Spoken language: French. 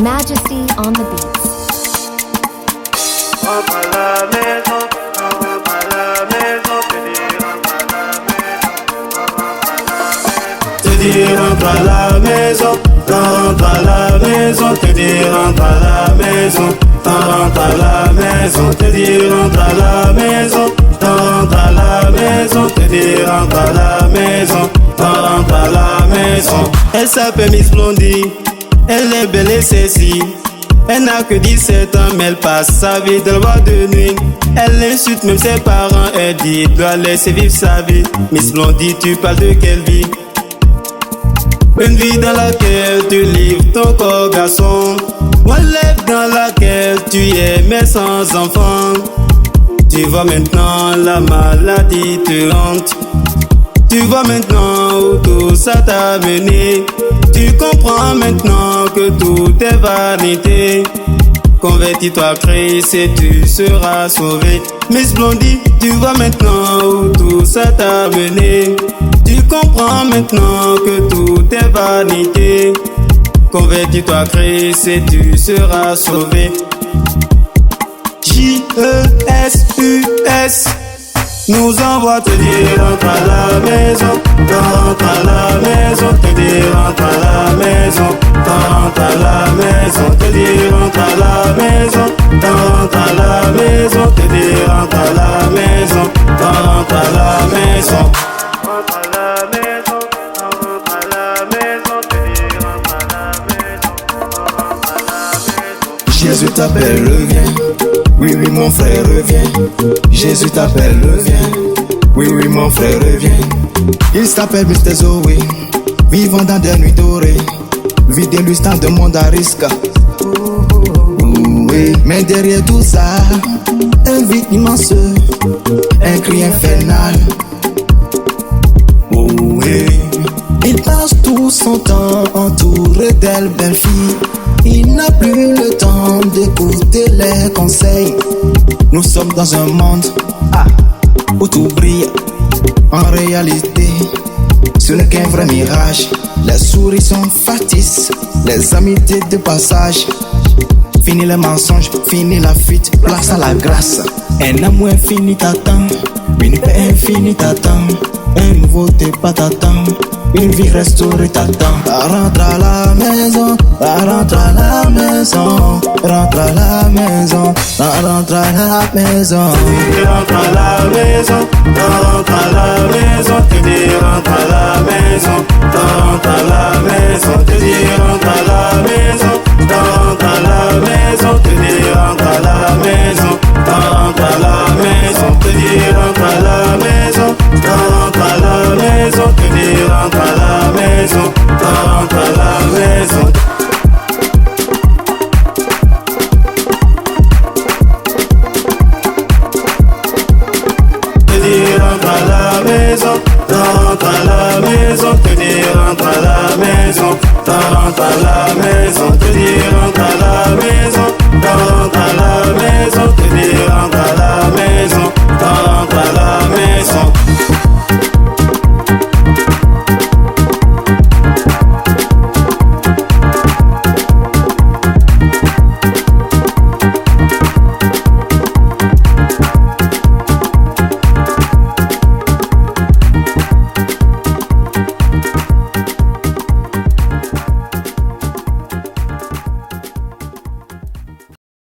Majesty on the beats. Rentre à la maison, rentre à la maison, te dis rentre à la maison, rentre à la maison, te dis rentre à la maison, rentre à la maison, te dis rentre à la maison, rentre à la maison, te dis rentre à la maison, rentre à la maison. Elle s'appelle Miss Blondie, elle est belle et sexy. Elle n'a que 17 ans, mais elle passe sa vie dans le bois de nuit. Elle insulte même ses parents, elle dit doit laisser vivre sa vie. Miss Blondie, tu parles de quelle vie? Une vie dans laquelle tu livres ton corps, garçon. Ou une lèvre dans laquelle tu es mais sans enfant. Tu vois maintenant la maladie te hante. Tu vois maintenant où tout ça t'a mené. Tu comprends maintenant que tout est vanité. Convertis-toi à Christ et tu seras sauvé. Miss Blondie, tu vois maintenant où tout ça t'a mené. Tu comprends maintenant que tout est vanité. Convertis-toi à Christ et tu seras sauvé. J-E-S-U-S nous envoie te dire rentre à la maison, rentre à la maison, te dire rentre à la maison, rentre à la maison, te dire rentre à la maison, rentre à la maison, te dire rentre à la maison, rentre à la maison. Rentre à la maison, rentre à la maison, te dire rentre à la maison, rentre à la maison. Jésus t'appelle, reviens. Oui, oui, mon frère, reviens. Jésus t'appelle, reviens. Oui, oui, mon frère, reviens. Il s'appelle Mr. Zoé, vivant dans des nuits dorées. Vie de lui, tant de monde à risque. Oui, mais derrière tout ça, un vide immense, un cri infernal. Oui, il passe tout son temps entouré d'elle, belle fille. Il n'a plus le temps d'écouter les conseils. Nous sommes dans un monde où tout brille. En réalité, ce n'est qu'un vrai mirage. Les souris sont factices, les amitiés de passage. Fini les mensonges, fini la fuite, place à la grâce. Un amour infini t'attend, une paix infinie t'attend. Un nouveau départ t'attend, une vie restaurée t'attend. Rentre à la maison, rentre à la maison, rentre à la maison, rentre à la maison. Rentre à la maison, rentre à la maison, te dis rentre à la maison, rentre à la maison, te dis rentre à la maison, rentre à la maison, te dis rentre à la maison, rentre à la maison, te dis rentre à la maison, rentre à la maison, te dis rentre à la maison, rentre à la maison. Rentre à la maison, rentre à la maison, te dis rentre à la maison, rentre à la maison.